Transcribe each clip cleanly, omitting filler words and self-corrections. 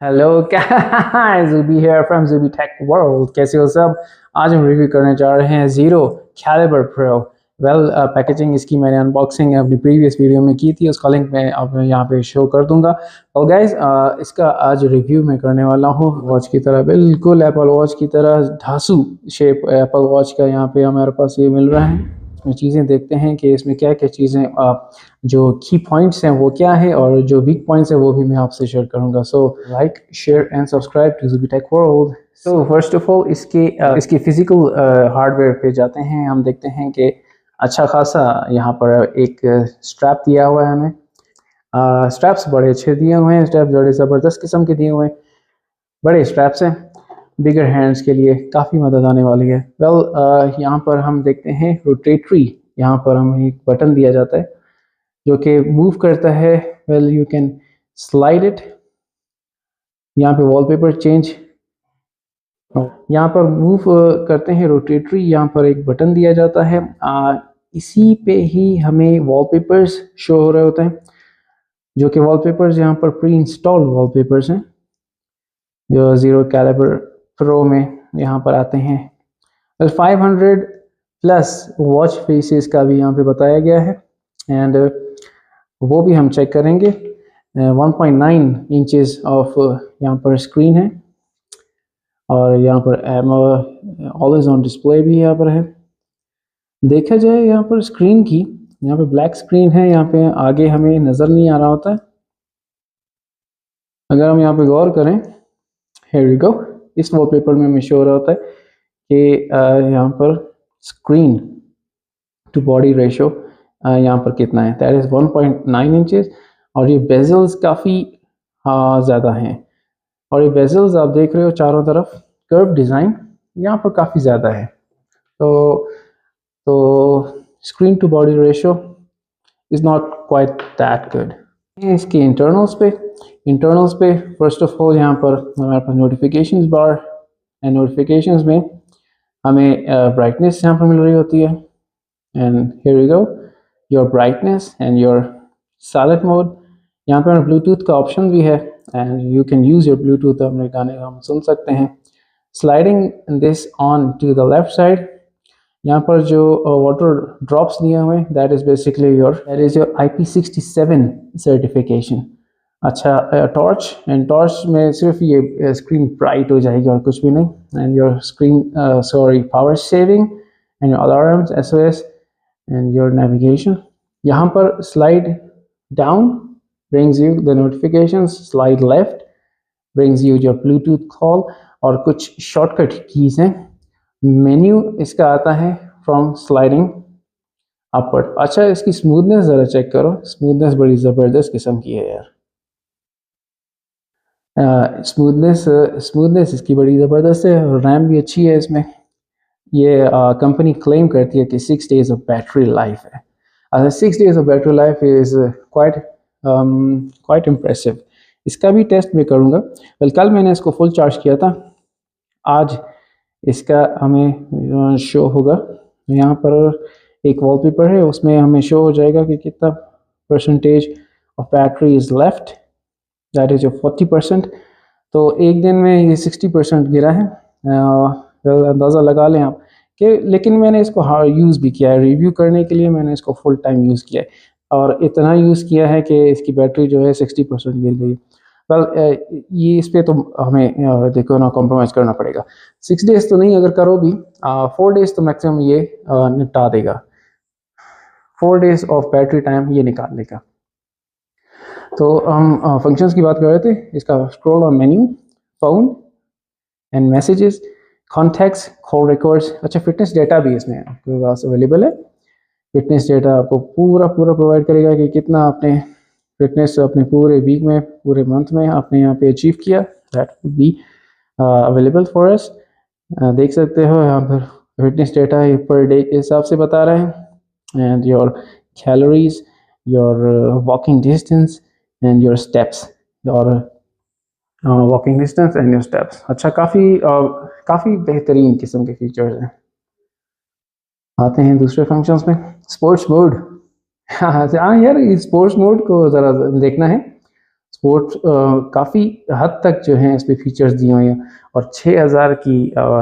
Hello क्या जुबी here from Zubi tech world. कैसे हो सब? आज हम रिव्यू करने जा रहे हैं Zero Calibre Pro. Well packaging इसकी मैंने अनबॉक्सिंग अपनी प्रीवियस वीडियो में की थी, उसका लिंक मैं अब यहाँ पे शो कर दूंगा। और गाइज इसका आज रिव्यू मैं करने वाला हूँ वॉच की तरह, बिल्कुल एप्पल वॉच की तरह धांसू शेप एप्पल वॉच का यहाँ पे हमारे पास ये मिल रहा है। इसमें चीज़ें देखते हैं कि इसमें क्या क्या चीज़ें जो की पॉइंट्स हैं वो क्या है और जो वीक पॉइंट्स है वो भी मैं आपसे शेयर करूंगा। So like share and subscribe to Jubi tech world. So first of all इसके फिजिकल हार्डवेयर पे जाते हैं। हम देखते हैं कि अच्छा खासा यहाँ पर एक स्ट्रैप दिया हुआ है हमें। स्ट्रैप्स बड़े अच्छे दिए हुए हैं, स्ट्रैप्स बड़े ज़बरदस्त किस्म के दिए हुए हैं, बड़े स्ट्रैप्स हैं, बिगर हैंड्स के लिए काफ़ी मदद आने वाली है। वेल यहाँ पर हम देखते हैं रोटेटरी, यहाँ पर हमें एक बटन दिया जाता है जो कि मूव करता है। Well you can slide it. यहाँ पे वॉलपेपर चेंज, यहाँ पर मूव करते हैं रोटेटरी। यहाँ पर एक बटन दिया जाता है, इसी पे ही हमें वॉलपेपर्स शो हो रहे होते हैं, जो कि वॉलपेपर्स यहाँ पर प्री इंस्टॉल्ड वॉलपेपर्स हैं जो जीरो कैलिबर प्रो में यहाँ पर आते हैं। 500 प्लस वॉच फेसेस का भी यहाँ पे बताया गया है एंड वो भी हम चेक करेंगे। 1.9 इंचेस ऑफ यहाँ पर स्क्रीन है और यहाँ पर ऑलवेज ऑन डिस्प्ले भी यहाँ पर है। देखा जाए यहाँ पर स्क्रीन की, यहाँ पे ब्लैक स्क्रीन है, यहाँ पे आगे हमें नज़र नहीं आ रहा होता है। अगर हम यहाँ पे गौर करें, here we go, इस वॉलपेपर में हमें शो हो रहा होता है कि यहाँ पर स्क्रीन टू बॉडी रेशो यहाँ पर कितना है, दैट इज़ 1.9 इंचेस। और ये बेजल्स काफ़ी ज़्यादा हैं और ये बेजल्स आप देख रहे हो चारों तरफ कर्व डिज़ाइन यहाँ पर काफ़ी ज़्यादा है। तो screen to body ratio is not quite that good. इसके इंटरनल्स पे फर्स्ट ऑफ ऑल यहाँ पर हमारे पास नोटिफिकेशंस बार एंड नोटिफिकेशंस में हमें ब्राइटनेस यहाँ पर मिल रही होती है and here we go, your brightness and your silent mode. यहाँ पर ब्लूटूथ का ऑप्शन भी है and you can use your Bluetooth, अपने गाने हम सुन सकते हैं। Sliding this on to the left side, यहाँ पर जो वाटर ड्रॉप्स दिए हुए हैं that is your IP67 certification. अच्छा टॉर्च, एंड टॉर्च में सिर्फ ये स्क्रीन ब्राइट हो जाएगी और कुछ भी नहीं। And your screen power saving and your alarms SOS and your navigation. यहाँ पर slide down brings you the notifications, slide left brings you your Bluetooth call और कुछ शॉर्टकट कीज हैं। मेन्यू इसका आता है फ्रॉम स्लाइडिंग अपवर्ड। अच्छा इसकी स्मूथनेस ज़रा चेक करो, स्मूथनेस बड़ी ज़बरदस्त किस्म की है यार। स्मूथनेस इसकी बड़ी ज़बरदस्त है और रैम भी अच्छी है इसमें। ये कंपनी क्लेम करती है कि 6 days ऑफ बैटरी लाइफ है। 6 days of battery life is quite impressive. इसका भी टेस्ट मैं करूँगा। कल मैंने इसको फुल चार्ज किया था, आज इसका हमें शो होगा। यहाँ पर एक वॉलपेपर है, उसमें हमें शो हो जाएगा कि कितना percentage of battery is left, that is your 40%। तो एक दिन में ये 60% गिरा है। अंदाज़ा लगा लें आप कि, लेकिन मैंने इसको यूज़ भी किया है रिव्यू करने के लिए, मैंने इसको फुल टाइम यूज़ किया है और इतना यूज़ किया है कि इसकी बैटरी जो है 60% गिर गई। ये इस पर तो हमें देखो ना कॉम्प्रोमाइज़ करना पड़ेगा। 6 days तो नहीं, अगर करो भी 4 days तो मैक्सिमम ये निपटा देगा। 4 days ऑफ बैटरी टाइम ये निकाल लेगा। तो हम फंक्शंस की बात कर रहे थे। इसका scroll on menu, phone and messages, contacts, call records. अच्छा फिटनेस डेटा भी इसमें आपके पास अवेलेबल है। फिटनेस डेटा आपको पूरा प्रोवाइड करेगा कि कितना आपने फिटनेस अपने पूरे वीक में, पूरे मंथ में आपने यहाँ पे अचीव किया। That would be available for us. देख सकते हो यहाँ पर फिटनेस डेटा पर डे के हिसाब से बता रहे हैं and your calories, your walking distance and your steps, और walking distance and your steps. अच्छा काफ़ी बेहतरीन किस्म के फीचर्स हैं। आते हैं दूसरे फंक्शंस में, स्पोर्ट्स मोड। हाँ यार, स्पोर्ट्स मोड को ज़रा देखना है। स्पोर्ट काफ़ी हद तक जो है इसमें फीचर्स दिए हुए हैं, और 6000 की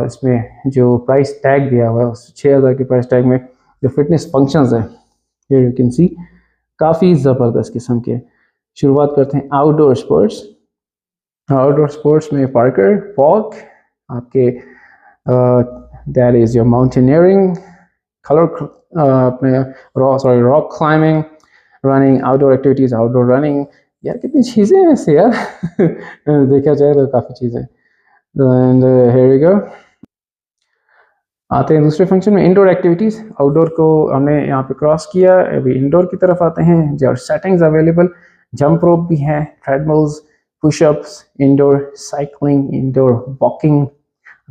इसमें जो प्राइस टैग दिया हुआ है, उस 6000 के प्राइस टैग में जो फिटनेस फंक्शंस हैं, हियर यू कैन सी, काफ़ी ज़बरदस्त किस्म के। शुरुआत करते हैं आउटडोर स्पोर्ट्स। आउटडोर स्पोर्ट्स में पार्कर वॉक, आपके that is your mountaineering, colour अपने rock climbing, running, outdoor activities, outdoor running. यार कितनी चीज़ें हैं वैसे यार देखा जाए तो काफ़ी चीज़ें। एंड हियर वी गो, आते हैं दूसरे फंक्शन में, इंडोर एक्टिविटीज़। आउटडोर को हमने यहाँ पे क्रॉस किया, अभी इंडोर की तरफ आते हैं। जो सेटिंग्स अवेलेबल, जंप रोप भी है, treadmills, pushups, indoor cycling, indoor walking,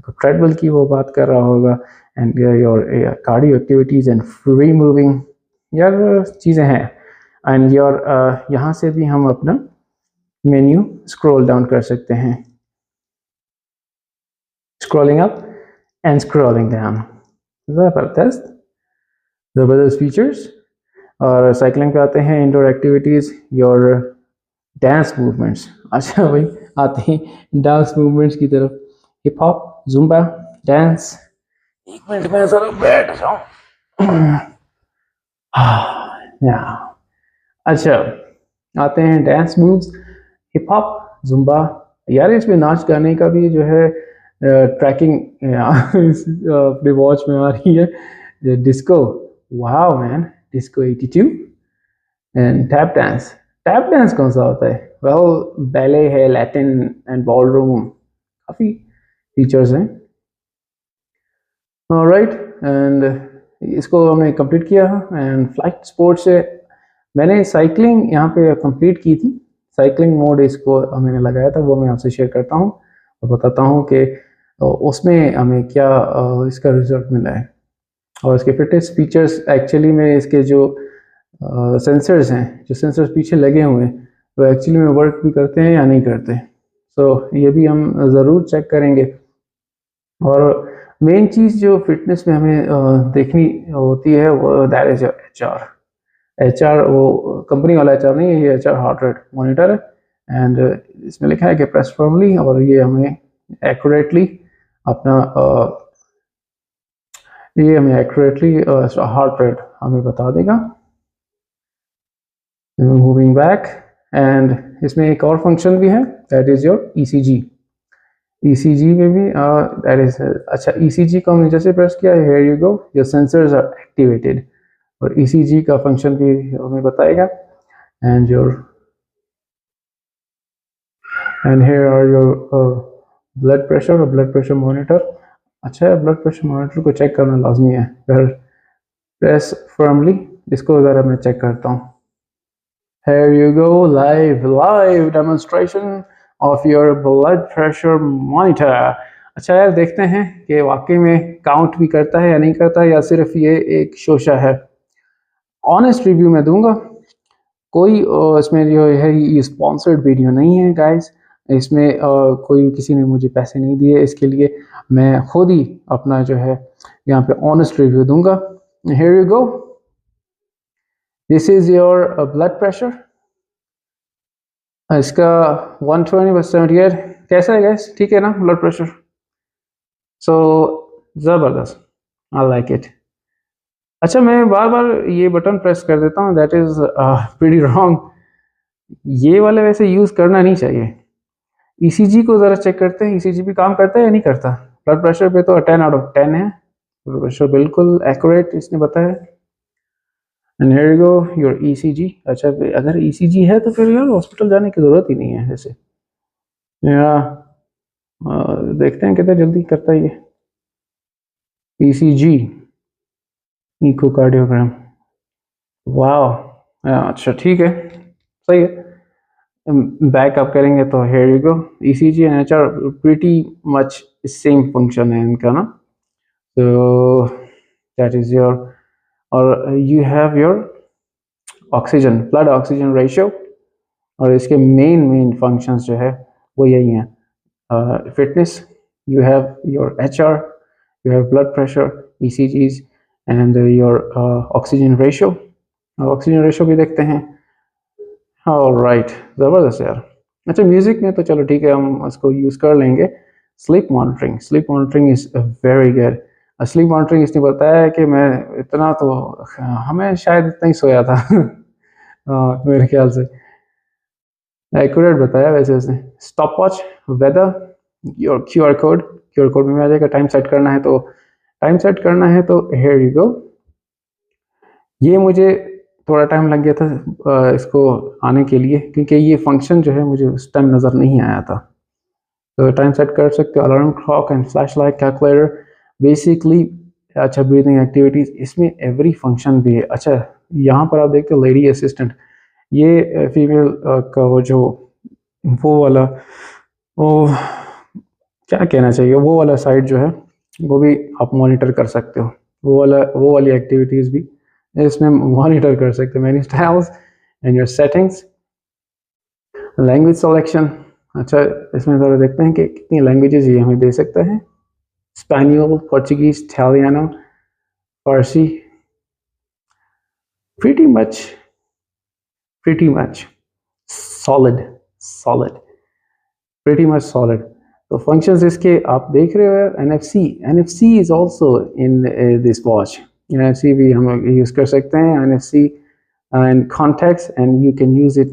treadmill की वो बात कर रहा होगा, and your cardio activities and free moving, यार चीज़ें हैं। एंड योर यहाँ से भी हम अपना मेन्यू स्क्रॉल डाउन कर सकते हैं, scrolling up and scrolling down. ज़बरदस्त ज़बरदस्त फीचर्स। और साइकिलिंग पे आते हैं, indoor activities, your dance movements. अच्छा भाई, आते हैं डांस मूवमेंट्स की तरफ। Hip hop, Zumba, dance. एक मिनट में ज़रा बैठ जाऊँ। अच्छा, आते हैं dance moves, hip hop, Zumba. यार इसमें नाच गाने का भी जो है ट्रैकिंग अपने वॉच में आ रही है। Disco, wow man, disco 82। And tap dance. Tap dance कौन सा होता है? वेल, बैले है, लैटिन एंड बॉलरूम, काफ़ी फीचर्स हैं। राइट, एंड इसको हमने कंप्लीट किया। एंड फ्लाइट स्पोर्ट्स से मैंने साइकिलिंग यहाँ पे कंप्लीट की थी। साइकिलिंग मोड इसको मैंने लगाया था, वो मैं आपसे शेयर करता हूँ और बताता हूँ कि उसमें हमें क्या इसका रिजल्ट मिला है, और इसके फिटनेस फीचर्स। एक्चुअली में इसके जो सेंसर्स हैं, जो सेंसर्स पीछे लगे हुए हैं, वो एक्चुअली में वर्क भी करते हैं या नहीं करते। सो ये भी हम ज़रूर चेक करेंगे। और मेन चीज़ जो फिटनेस में हमें देखनी होती है, वो that is your H R. वो कंपनी वाला एच आर नहीं है, ये H R heart rate monitor है। एंड इसमें लिखा है कि प्रेस फर्मली, और ये हमें एक्यूरेटली अपना ये हमें एक्यूरेटली हार्ट रेट हमें बता देगा। मूविंग बैक, एंड इसमें एक और फंक्शन भी है, that is your ECG. ECG में भी दैट इज, अच्छा, ईसीजी को हमने जैसे प्रेस किया, here you go, your sensors are activated, और ईसीजी का फंक्शन भी हमें बताएगा। And your and here are your blood pressure और ब्लड प्रेशर मॉनिटर। अच्छा, ब्लड प्रेशर मॉनिटर को चेक करना लाजमी है। फिर प्रेस फर्मली, इसको ज़रा मैं चेक करता हूँ। Here you go, live demonstration of your blood pressure monitor। अच्छा यार, देखते हैं कि वाकई में काउंट भी करता है या नहीं करता है, या सिर्फ ये एक शोशा है। ऑनेस्ट रिव्यू मैं दूंगा, कोई इसमें जो है ये स्पॉन्सर्ड वीडियो नहीं है गाइस। इसमें कोई किसी ने मुझे पैसे नहीं दिए इसके लिए, मैं खुद ही अपना जो है यहाँ पे ऑनेस्ट रिव्यू दूंगा। Here you go, this is your blood pressure. इसका 120/78। कैसा है गैस? ठीक है ना ब्लड प्रेशर? सो ज़बरदस्त, आई लाइक इट। अच्छा, मैं बार बार ये बटन प्रेस कर देता हूँ, दैट इज़ प्रीटी रॉन्ग। ये वाले वैसे यूज़ करना नहीं चाहिए। ईसीजी को ज़रा चेक करते हैं, ईसीजी भी काम करता है या नहीं करता। ब्लड प्रेशर पे तो 10/10 है, ब्लड प्रेशर बिल्कुल एक्यूरेट इसने बताया। And here you go, your ECG. अच्छा, अगर ईसीजी है तो फिर यार हॉस्पिटल जाने की ज़रूरत ही नहीं है वैसे। या देखते हैं कितना जल्दी करता है ये ईसीजी, इकोकार्डियोग्राम। वाह, अच्छा ठीक है, सही है। बैक अप करेंगे तो here you go, ECG and HR pretty much same function है इनका ना। तो दैट इज योर, और you have your oxygen, blood oxygen ratio, और इसके मेन फंक्शंस जो है वो यही हैं। Fitness, you have your HR, you have blood pressure, ECGs, and your oxygen ratio। Oxygen ratio भी देखते हैं। ऑलराइट, ज़बरदस्त यार। अच्छा म्यूजिक में तो चलो ठीक है, हम उसको यूज़ कर लेंगे। Sleep monitoring is very good. Sleep monitoring इसने बताया है कि मैं इतना तो, हमें शायद इतना ही सोया था मेरे ख्याल से एक्यूरेट बताया वैसे उसने। Stop watch, weather, your QR code में आ जाएगा। टाइम सेट करना है तो हियर यू गो। ये मुझे थोड़ा टाइम लग गया था इसको आने के लिए, क्योंकि ये फंक्शन जो है मुझे उस टाइम नज़र नहीं आया था। तो टाइम सेट कर सकते हो, alarm clock and flash light calculator basically. अच्छा ब्रीदिंग एक्टिविटीज़, इसमें एवरी फंक्शन भी है। अच्छा यहाँ पर आप देखते हो लेडी असिस्टेंट, ये फीमेल का वो जो वो वाला वो क्या कहना चाहिए, वो वाला साइट जो है वो भी आप मॉनिटर कर सकते हो। वो वाली एक्टिविटीज़ भी इसमें मॉनिटर कर सकते हो। Many styles and your settings, language selection. अच्छा इसमें ज़रा देखते हैं कि कितनी लैंग्वेजेस ये हमें दे सकता है। स्पेनियल, पोर्चुगीज, इटालियानो, फारसी। Pretty much solid solid pretty much solid. तो फंक्शंस इसके आप देख रहे हो। NFC is also in this watch. NFC भी हम यूज़ कर सकते हैं। NFC and contacts, and you can use it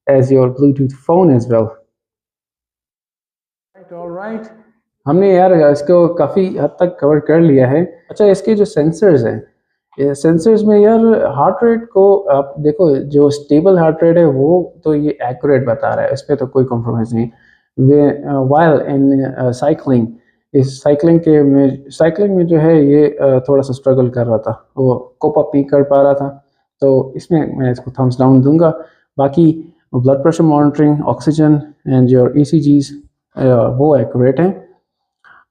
as your Bluetooth phone as well. Alright, हमने यार इसको काफ़ी हद तक कवर कर लिया है। अच्छा इसके जो सेंसर्स हैं, ये सेंसर्स में यार हार्ट रेट को आप देखो, जो स्टेबल हार्ट रेट है वो तो ये एक्यूरेट बता रहा है, इस पर तो कोई कॉम्प्रोमाइज़ नहीं। वे वाइल इन साइकिलिंग, इस साइकिलिंग में जो है ये थोड़ा सा स्ट्रगल कर रहा था, वो कोप अप नहीं कर पा रहा था, तो इसमें मैं इसको थम्स डाउन दूंगा। बाकी blood pressure monitoring, oxygen and your ECGs वो एक्यूरेट हैं।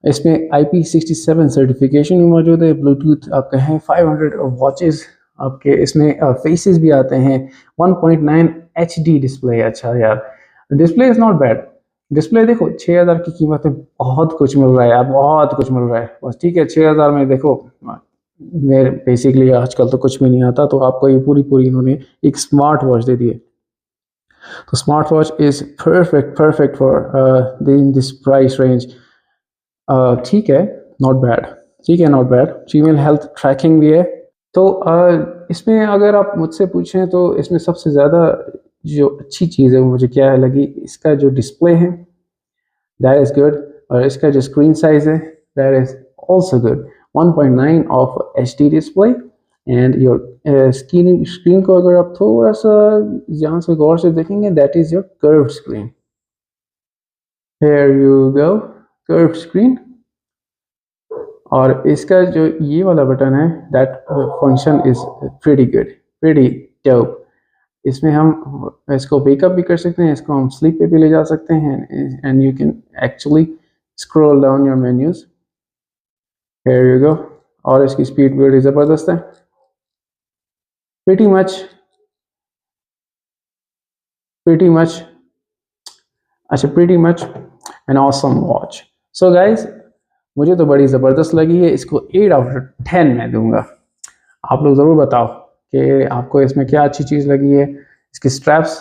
इसमें IP67 सर्टिफिकेशन भी मौजूद है। ब्लूटूथ आपका है 500 वॉचेस आपके, इसमें फेसेस भी आते हैं। 1.9 HD डिस्प्ले। अच्छा यार display is not bad. Display देखो 6000 की कीमत में बहुत कुछ मिल रहा है यार, बहुत कुछ मिल रहा है। बस ठीक है 6000 में देखो, मेरे बेसिकली आजकल तो कुछ भी नहीं आता, तो आपको ये पूरी इन्होंने एक स्मार्ट वॉच दे दी है। तो smart watch is perfect for in this price range. ठीक है, नॉट बैड। ठीक है, not bad. Female health trekking भी है। तो इसमें अगर आप मुझसे पूछें तो इसमें सबसे ज़्यादा जो अच्छी चीज़ है वो मुझे क्या लगी, इसका जो डिस्प्ले है दैट इज़ गुड, और इसका जो स्क्रीन साइज़ है that is also good. 1.9 of HD display and your screen को अगर आप थोड़ा सा यहाँ से गौर से देखेंगे that is your curved screen. Here you go, curved screen. और इसका जो ये वाला बटन है that function is pretty good, pretty dope. इसमें हम इसको वेकअप भी कर सकते हैं, इसको हम स्लीप पे भी ले जा सकते हैं, and you can actually scroll down your menus. Here you गो। और इसकी स्पीड बड़ी ज़बरदस्त है। प्रीटी मच प्रीटी मच अच्छा pretty much an awesome watch. So guys मुझे तो बड़ी ज़बरदस्त लगी है, इसको 8 आउट ऑफ 10 मैं दूंगा। आप लोग ज़रूर बताओ कि आपको इसमें क्या अच्छी चीज़ लगी है। इसके स्ट्रैप्स,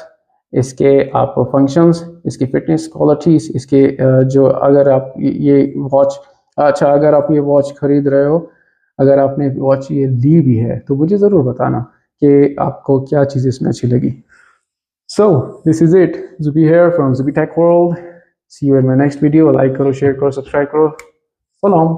इसके आप फंक्शंस, इसकी फिटनेस क्वालिटीज़, इसके जो अगर आप ये वॉच, अच्छा अगर आप ये वॉच ख़रीद रहे हो, अगर आपने वॉच ये ली भी है तो मुझे ज़रूर बताना कि आपको क्या चीज़ इसमें अच्छी लगी। So this is it, Zubi here from Zubi tech world. See you in my next video. Like करो, शेयर करो, सब्सक्राइब करो। सलाम।